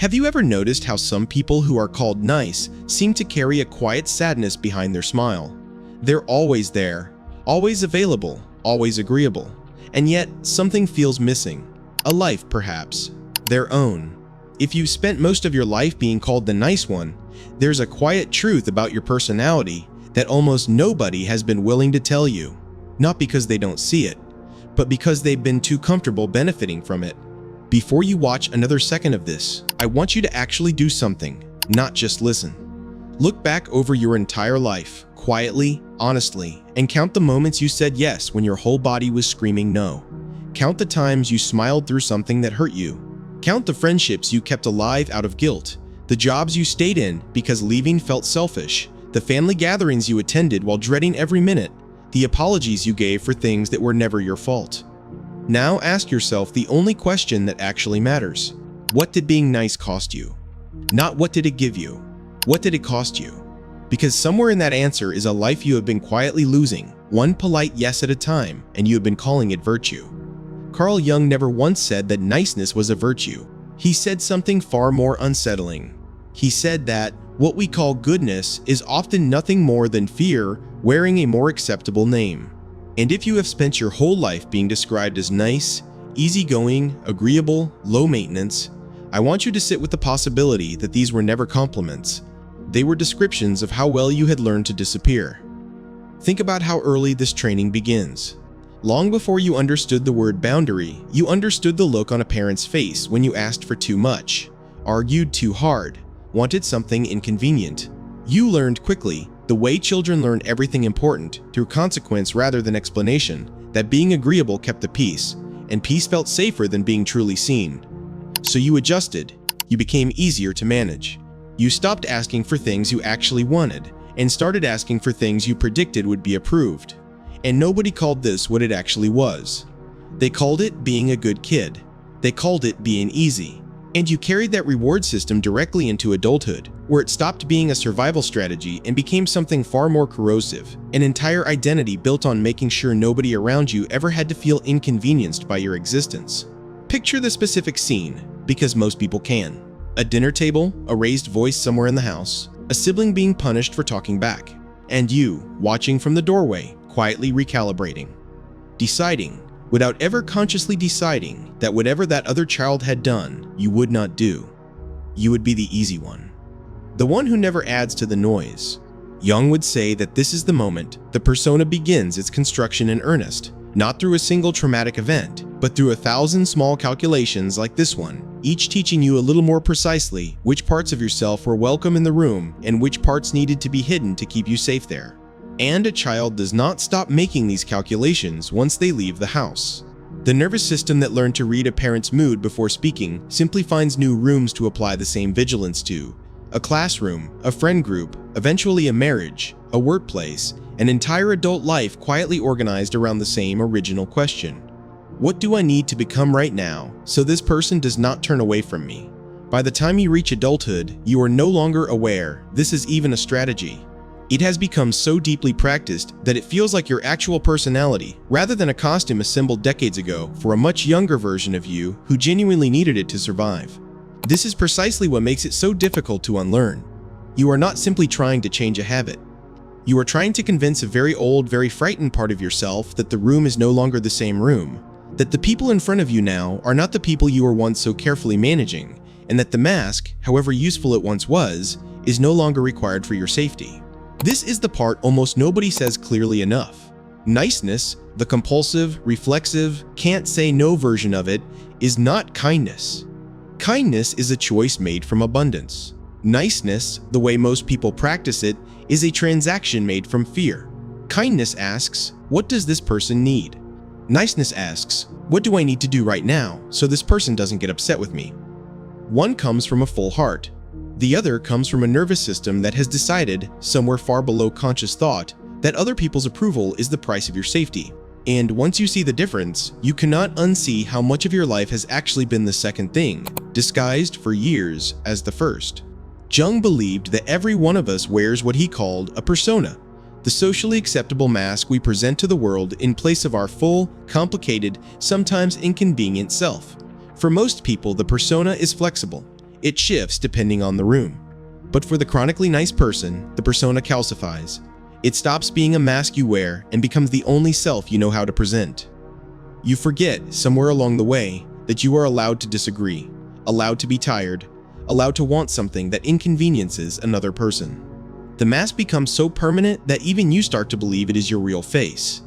Have you ever noticed how some people who are called nice seem to carry a quiet sadness behind their smile? They're always there, always available, always agreeable, and yet something feels missing. A life, perhaps. Their own. If you've spent most of your life being called the nice one, there's a quiet truth about your personality that almost nobody has been willing to tell you. Not because they don't see it, but because they've been too comfortable benefiting from it. Before you watch another second of this, I want you to actually do something, not just listen. Look back over your entire life, quietly, honestly, and count the moments you said yes when your whole body was screaming no. Count the times you smiled through something that hurt you. Count the friendships you kept alive out of guilt, the jobs you stayed in because leaving felt selfish, the family gatherings you attended while dreading every minute, the apologies you gave for things that were never your fault. Now ask yourself the only question that actually matters. What did being nice cost you? Not what did it give you? What did it cost you? Because somewhere in that answer is a life you have been quietly losing, one polite yes at a time, and you have been calling it virtue. Carl Jung never once said that niceness was a virtue. He said something far more unsettling. He said that what we call goodness is often nothing more than fear wearing a more acceptable name. And if you have spent your whole life being described as nice, easygoing, agreeable, low maintenance, I want you to sit with the possibility that these were never compliments. They were descriptions of how well you had learned to disappear. Think about how early this training begins. Long before you understood the word boundary, you understood the look on a parent's face when you asked for too much, argued too hard, wanted something inconvenient. You learned quickly, the way children learn everything important through consequence rather than explanation, that being agreeable kept the peace, and peace felt safer than being truly seen. So you adjusted. You became easier to manage. You stopped asking for things you actually wanted and started asking for things you predicted would be approved. And nobody called this what it actually was. They called it being a good kid. They called it being easy. And you carried that reward system directly into adulthood, where it stopped being a survival strategy and became something far more corrosive, an entire identity built on making sure nobody around you ever had to feel inconvenienced by your existence. Picture the specific scene, because most people can. A dinner table, a raised voice somewhere in the house, a sibling being punished for talking back, and you, watching from the doorway, quietly recalibrating, deciding, without ever consciously deciding, that whatever that other child had done, you would not do. You would be the easy one. The one who never adds to the noise. Jung would say that this is the moment the persona begins its construction in earnest, not through a single traumatic event, but through 1,000 small calculations like this one, each teaching you a little more precisely which parts of yourself were welcome in the room and which parts needed to be hidden to keep you safe there. And a child does not stop making these calculations once they leave the house. The nervous system that learned to read a parent's mood before speaking simply finds new rooms to apply the same vigilance to. A classroom, a friend group, eventually a marriage, a workplace, an entire adult life quietly organized around the same original question. What do I need to become right now so this person does not turn away from me? By the time you reach adulthood, you are no longer aware this is even a strategy. It has become so deeply practiced that it feels like your actual personality, rather than a costume assembled decades ago for a much younger version of you who genuinely needed it to survive. This is precisely what makes it so difficult to unlearn. You are not simply trying to change a habit. You are trying to convince a very old, very frightened part of yourself that the room is no longer the same room, that the people in front of you now are not the people you were once so carefully managing, and that the mask, however useful it once was, is no longer required for your safety. This is the part almost nobody says clearly enough. Niceness, the compulsive, reflexive, can't say no version of it, is not kindness. Kindness is a choice made from abundance. Niceness, the way most people practice it, is a transaction made from fear. Kindness asks, what does this person need? Niceness asks, what do I need to do right now so this person doesn't get upset with me? One comes from a full heart. The other comes from a nervous system that has decided, somewhere far below conscious thought, that other people's approval is the price of your safety. And once you see the difference, you cannot unsee how much of your life has actually been the second thing, disguised for years as the first. Jung believed that every one of us wears what he called a persona, the socially acceptable mask we present to the world in place of our full, complicated, sometimes inconvenient self. For most people, the persona is flexible. It shifts depending on the room. But for the chronically nice person, the persona calcifies. It stops being a mask you wear and becomes the only self you know how to present. You forget, somewhere along the way, that you are allowed to disagree, allowed to be tired, allowed to want something that inconveniences another person. The mask becomes so permanent that even you start to believe it is your real face.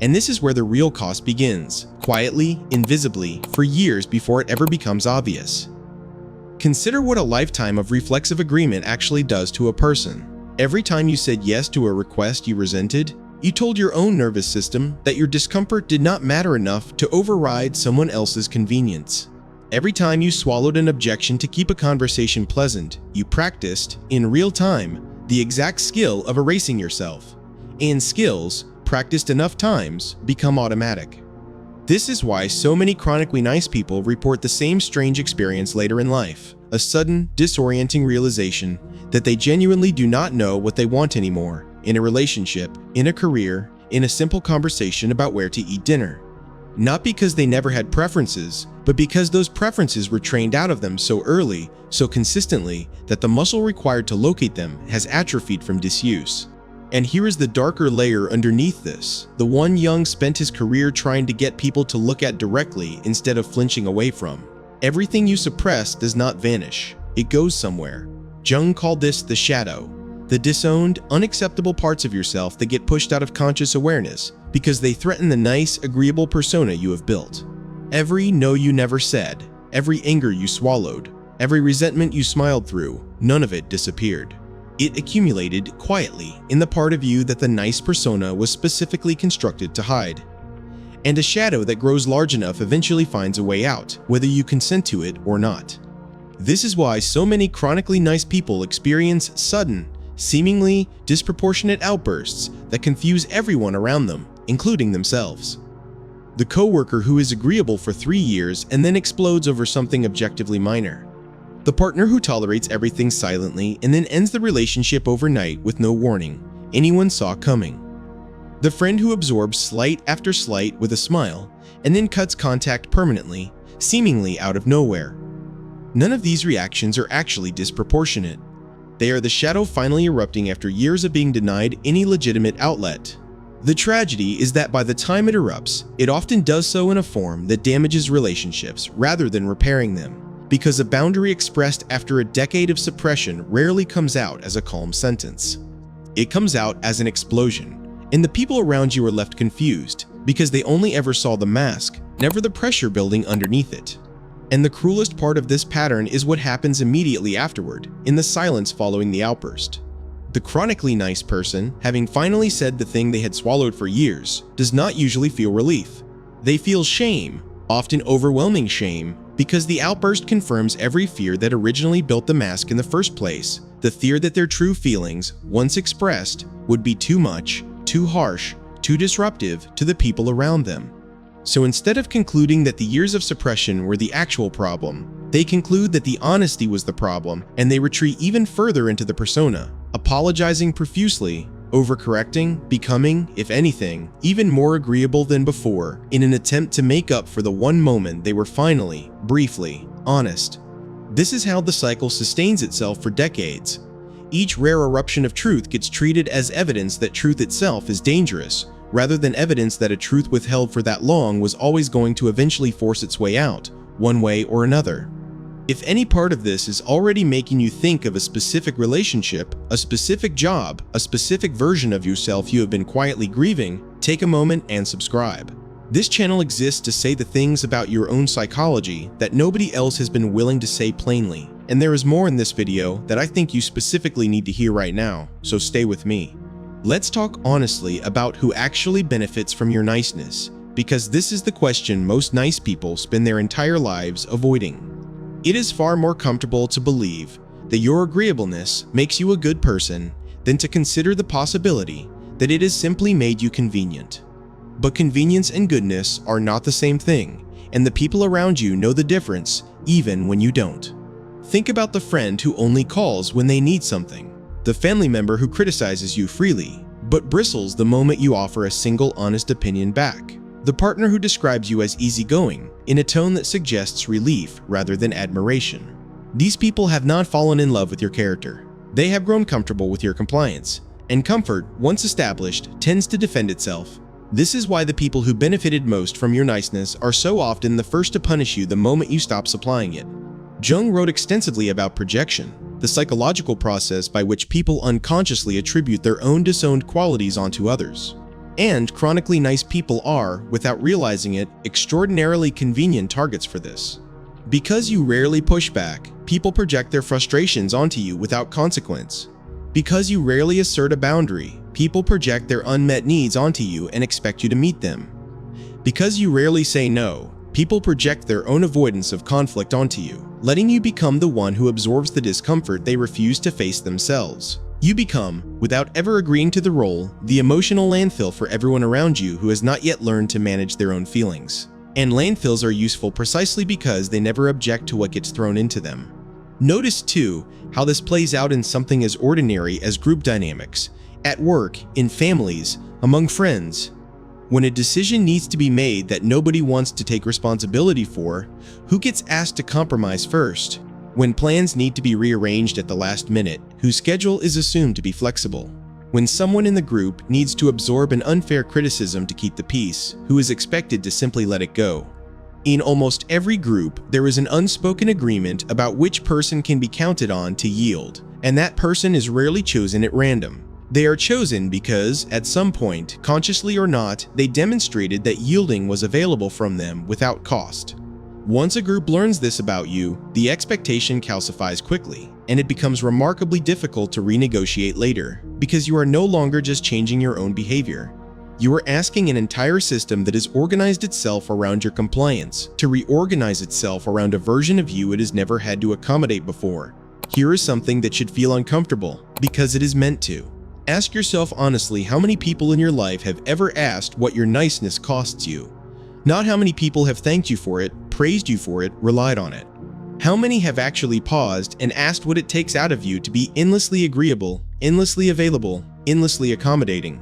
And this is where the real cost begins, quietly, invisibly, for years before it ever becomes obvious. Consider what a lifetime of reflexive agreement actually does to a person. Every time you said yes to a request you resented, you told your own nervous system that your discomfort did not matter enough to override someone else's convenience. Every time you swallowed an objection to keep a conversation pleasant, you practiced, in real time, the exact skill of erasing yourself. And skills, practiced enough times, become automatic. This is why so many chronically nice people report the same strange experience later in life, a sudden, disorienting realization that they genuinely do not know what they want anymore, in a relationship, in a career, in a simple conversation about where to eat dinner. Not because they never had preferences, but because those preferences were trained out of them so early, so consistently, that the muscle required to locate them has atrophied from disuse. And here is the darker layer underneath this, the one Jung spent his career trying to get people to look at directly instead of flinching away from. Everything you suppress does not vanish, it goes somewhere. Jung called this the shadow, the disowned, unacceptable parts of yourself that get pushed out of conscious awareness because they threaten the nice, agreeable persona you have built. Every no you never said, every anger you swallowed, every resentment you smiled through, none of it disappeared. It accumulated quietly in the part of you that the nice persona was specifically constructed to hide. And a shadow that grows large enough eventually finds a way out, whether you consent to it or not. This is why so many chronically nice people experience sudden, seemingly disproportionate outbursts that confuse everyone around them, including themselves. The coworker who is agreeable for 3 years and then explodes over something objectively minor. The partner who tolerates everything silently and then ends the relationship overnight with no warning anyone saw coming. The friend who absorbs slight after slight with a smile and then cuts contact permanently, seemingly out of nowhere. None of these reactions are actually disproportionate. They are the shadow finally erupting after years of being denied any legitimate outlet. The tragedy is that by the time it erupts, it often does so in a form that damages relationships rather than repairing them, because a boundary expressed after a decade of suppression rarely comes out as a calm sentence. It comes out as an explosion, and the people around you are left confused because they only ever saw the mask, never the pressure building underneath it. And the cruelest part of this pattern is what happens immediately afterward, in the silence following the outburst. The chronically nice person, having finally said the thing they had swallowed for years, does not usually feel relief. They feel shame, often overwhelming shame, because the outburst confirms every fear that originally built the mask in the first place, the fear that their true feelings, once expressed, would be too much, too harsh, too disruptive to the people around them. So instead of concluding that the years of suppression were the actual problem, they conclude that the honesty was the problem, and they retreat even further into the persona, apologizing profusely, overcorrecting, becoming, if anything, even more agreeable than before, in an attempt to make up for the one moment they were finally, briefly, honest. This is how the cycle sustains itself for decades. Each rare eruption of truth gets treated as evidence that truth itself is dangerous, rather than evidence that a truth withheld for that long was always going to eventually force its way out, one way or another. If any part of this is already making you think of a specific relationship, a specific job, a specific version of yourself you have been quietly grieving, take a moment and subscribe. This channel exists to say the things about your own psychology that nobody else has been willing to say plainly. And there is more in this video that I think you specifically need to hear right now, so stay with me. Let's talk honestly about who actually benefits from your niceness, because this is the question most nice people spend their entire lives avoiding. It is far more comfortable to believe that your agreeableness makes you a good person than to consider the possibility that it has simply made you convenient. But convenience and goodness are not the same thing, and the people around you know the difference even when you don't. Think about the friend who only calls when they need something, the family member who criticizes you freely, but bristles the moment you offer a single honest opinion back, the partner who describes you as easygoing in a tone that suggests relief rather than admiration. These people have not fallen in love with your character. They have grown comfortable with your compliance, and comfort, once established, tends to defend itself. This is why the people who benefited most from your niceness are so often the first to punish you the moment you stop supplying it. Jung wrote extensively about projection, the psychological process by which people unconsciously attribute their own disowned qualities onto others. And chronically nice people are, without realizing it, extraordinarily convenient targets for this. Because you rarely push back, people project their frustrations onto you without consequence. Because you rarely assert a boundary, people project their unmet needs onto you and expect you to meet them. Because you rarely say no, people project their own avoidance of conflict onto you, letting you become the one who absorbs the discomfort they refuse to face themselves. You become, without ever agreeing to the role, the emotional landfill for everyone around you who has not yet learned to manage their own feelings. And landfills are useful precisely because they never object to what gets thrown into them. Notice, too, how this plays out in something as ordinary as group dynamics, at work, in families, among friends. When a decision needs to be made that nobody wants to take responsibility for, who gets asked to compromise first? When plans need to be rearranged at the last minute, whose schedule is assumed to be flexible? When someone in the group needs to absorb an unfair criticism to keep the peace, who is expected to simply let it go? In almost every group, there is an unspoken agreement about which person can be counted on to yield, and that person is rarely chosen at random. They are chosen because, at some point, consciously or not, they demonstrated that yielding was available from them without cost. Once a group learns this about you, the expectation calcifies quickly, and it becomes remarkably difficult to renegotiate later, because you are no longer just changing your own behavior. You are asking an entire system that has organized itself around your compliance to reorganize itself around a version of you it has never had to accommodate before. Here is something that should feel uncomfortable, because it is meant to. Ask yourself honestly how many people in your life have ever asked what your niceness costs you. Not how many people have thanked you for it, praised you for it, relied on it. How many have actually paused and asked what it takes out of you to be endlessly agreeable, endlessly available, endlessly accommodating?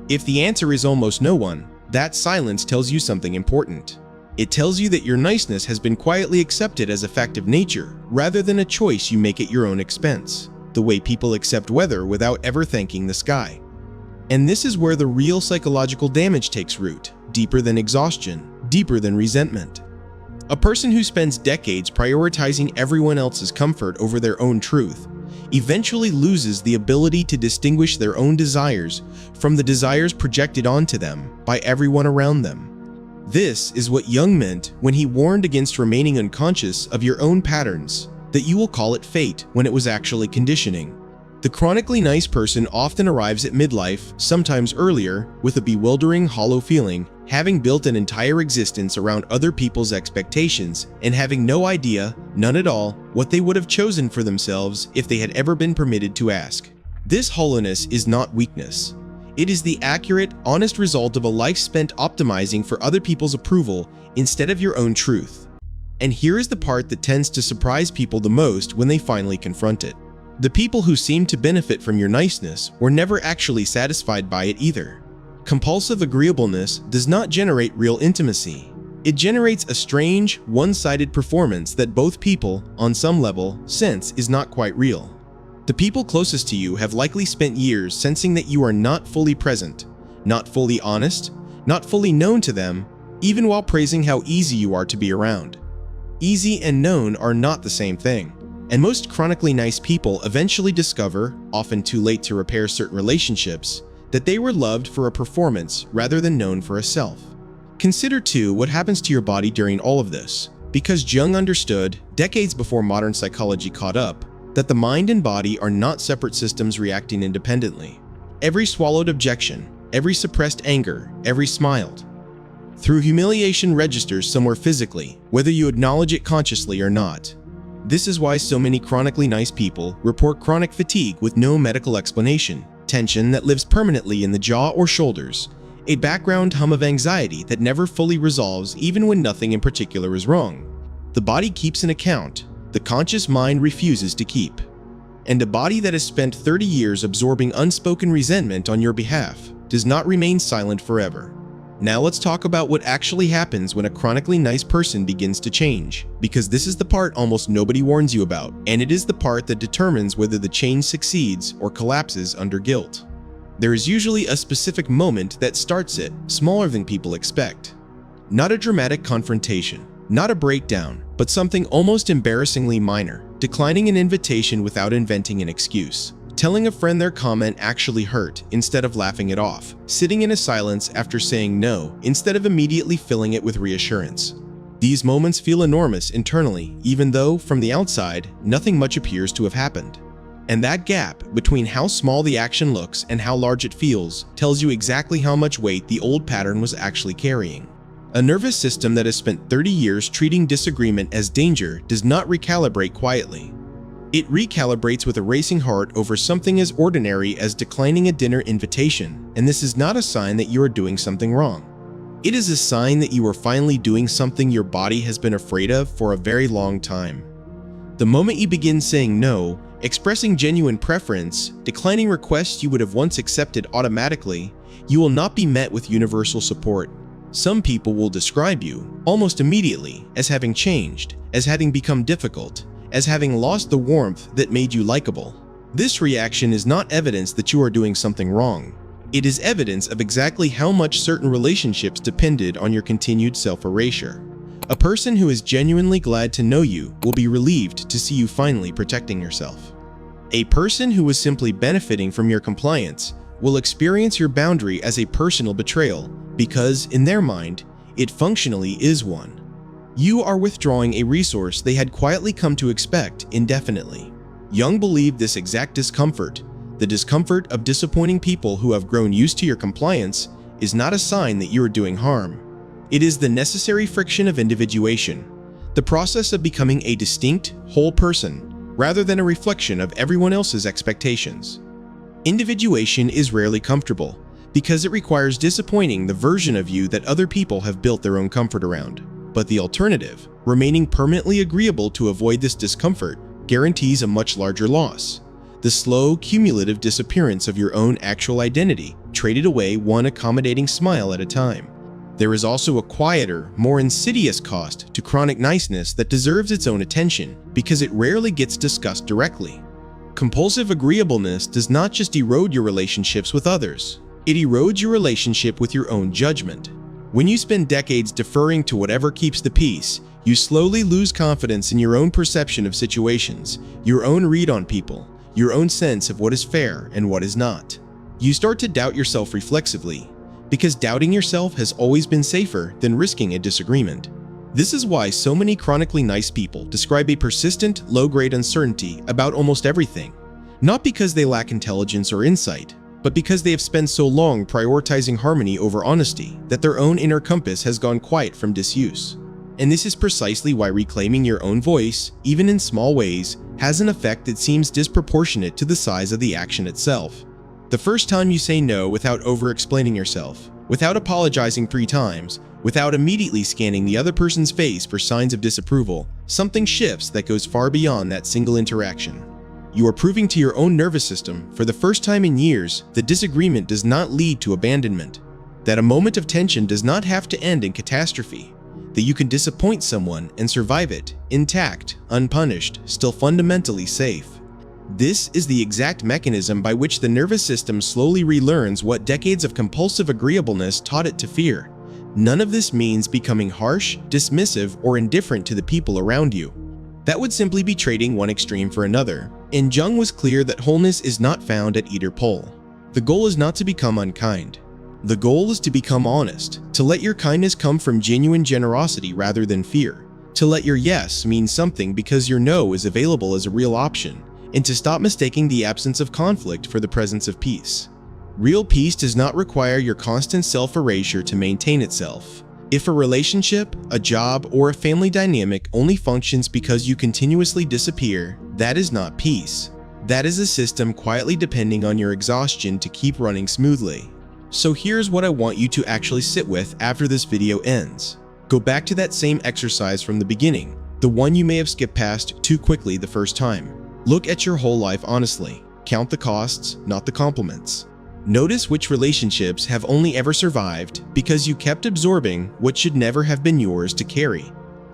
If the answer is almost no one, that silence tells you something important. It tells you that your niceness has been quietly accepted as a fact of nature, rather than a choice you make at your own expense, the way people accept weather without ever thanking the sky. And this is where the real psychological damage takes root, deeper than exhaustion, deeper than resentment. A person who spends decades prioritizing everyone else's comfort over their own truth eventually loses the ability to distinguish their own desires from the desires projected onto them by everyone around them. This is what Jung meant when he warned against remaining unconscious of your own patterns, that you will call it fate when it was actually conditioning. The chronically nice person often arrives at midlife, sometimes earlier, with a bewildering, hollow feeling, having built an entire existence around other people's expectations and having no idea, none at all, what they would have chosen for themselves if they had ever been permitted to ask. This hollowness is not weakness. It is the accurate, honest result of a life spent optimizing for other people's approval instead of your own truth. And here is the part that tends to surprise people the most when they finally confront it. The people who seem to benefit from your niceness were never actually satisfied by it either. Compulsive agreeableness does not generate real intimacy. It generates a strange, one-sided performance that both people, on some level, sense is not quite real. The people closest to you have likely spent years sensing that you are not fully present, not fully honest, not fully known to them, even while praising how easy you are to be around. Easy and known are not the same thing. And most chronically nice people eventually discover, often too late to repair certain relationships, that they were loved for a performance rather than known for a self. Consider too what happens to your body during all of this, because Jung understood, decades before modern psychology caught up, that the mind and body are not separate systems reacting independently. Every swallowed objection, every suppressed anger, every smiled through humiliation registers somewhere physically, whether you acknowledge it consciously or not. This is why so many chronically nice people report chronic fatigue with no medical explanation, tension that lives permanently in the jaw or shoulders, a background hum of anxiety that never fully resolves even when nothing in particular is wrong. The body keeps an account, the conscious mind refuses to keep. And a body that has spent 30 years absorbing unspoken resentment on your behalf does not remain silent forever. Now let's talk about what actually happens when a chronically nice person begins to change, because this is the part almost nobody warns you about, and it is the part that determines whether the change succeeds or collapses under guilt. There is usually a specific moment that starts it, smaller than people expect. Not a dramatic confrontation, not a breakdown, but something almost embarrassingly minor, declining an invitation without inventing an excuse. Telling a friend their comment actually hurt instead of laughing it off, sitting in a silence after saying no instead of immediately filling it with reassurance. These moments feel enormous internally, even though, from the outside, nothing much appears to have happened. And that gap between how small the action looks and how large it feels tells you exactly how much weight the old pattern was actually carrying. A nervous system that has spent 30 years treating disagreement as danger does not recalibrate quietly. It recalibrates with a racing heart over something as ordinary as declining a dinner invitation, and this is not a sign that you are doing something wrong. It is a sign that you are finally doing something your body has been afraid of for a very long time. The moment you begin saying no, expressing genuine preference, declining requests you would have once accepted automatically, you will not be met with universal support. Some people will describe you, almost immediately, as having changed, as having become difficult, as having lost the warmth that made you likable. This reaction is not evidence that you are doing something wrong. It is evidence of exactly how much certain relationships depended on your continued self-erasure. A person who is genuinely glad to know you will be relieved to see you finally protecting yourself. A person who is simply benefiting from your compliance will experience your boundary as a personal betrayal because, in their mind, it functionally is one. You are withdrawing a resource they had quietly come to expect indefinitely. Jung believed this exact discomfort, the discomfort of disappointing people who have grown used to your compliance, is not a sign that you are doing harm. It is the necessary friction of individuation, the process of becoming a distinct, whole person, rather than a reflection of everyone else's expectations. Individuation is rarely comfortable, because it requires disappointing the version of you that other people have built their own comfort around. But the alternative, remaining permanently agreeable to avoid this discomfort, guarantees a much larger loss. The slow, cumulative disappearance of your own actual identity, traded away one accommodating smile at a time. There is also a quieter, more insidious cost to chronic niceness that deserves its own attention because it rarely gets discussed directly. Compulsive agreeableness does not just erode your relationships with others, it erodes your relationship with your own judgment. When you spend decades deferring to whatever keeps the peace, you slowly lose confidence in your own perception of situations, your own read on people, your own sense of what is fair and what is not. You start to doubt yourself reflexively, because doubting yourself has always been safer than risking a disagreement. This is why so many chronically nice people describe a persistent, low-grade uncertainty about almost everything, not because they lack intelligence or insight, but because they have spent so long prioritizing harmony over honesty that their own inner compass has gone quiet from disuse. And this is precisely why reclaiming your own voice, even in small ways, has an effect that seems disproportionate to the size of the action itself. The first time you say no without over-explaining yourself, without apologizing 3 times, without immediately scanning the other person's face for signs of disapproval, something shifts that goes far beyond that single interaction. You are proving to your own nervous system, for the first time in years, that disagreement does not lead to abandonment, that a moment of tension does not have to end in catastrophe, that you can disappoint someone and survive it, intact, unpunished, still fundamentally safe. This is the exact mechanism by which the nervous system slowly relearns what decades of compulsive agreeableness taught it to fear. None of this means becoming harsh, dismissive, or indifferent to the people around you. That would simply be trading one extreme for another, and Jung was clear that wholeness is not found at either pole. The goal is not to become unkind. The goal is to become honest, to let your kindness come from genuine generosity rather than fear, to let your yes mean something because your no is available as a real option, and to stop mistaking the absence of conflict for the presence of peace. Real peace does not require your constant self-erasure to maintain itself. If a relationship, a job, or a family dynamic only functions because you continuously disappear, that is not peace. That is a system quietly depending on your exhaustion to keep running smoothly. So here's what I want you to actually sit with after this video ends. Go back to that same exercise from the beginning, the one you may have skipped past too quickly the first time. Look at your whole life honestly. Count the costs, not the compliments. Notice which relationships have only ever survived because you kept absorbing what should never have been yours to carry.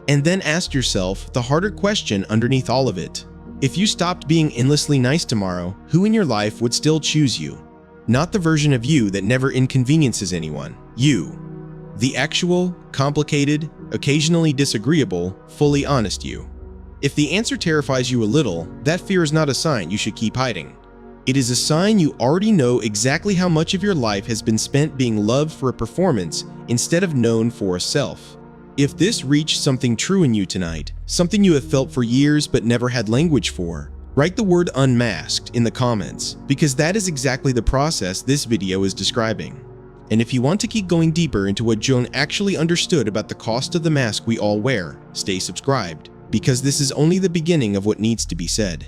And then ask yourself the harder question underneath all of it. If you stopped being endlessly nice tomorrow, who in your life would still choose you? Not the version of you that never inconveniences anyone. You. The actual, complicated, occasionally disagreeable, fully honest you. If the answer terrifies you a little, that fear is not a sign you should keep hiding. It is a sign you already know exactly how much of your life has been spent being loved for a performance instead of known for a self. If this reached something true in you tonight, something you have felt for years but never had language for, write the word unmasked in the comments, because that is exactly the process this video is describing. And if you want to keep going deeper into what Jung actually understood about the cost of the mask we all wear, stay subscribed, because this is only the beginning of what needs to be said.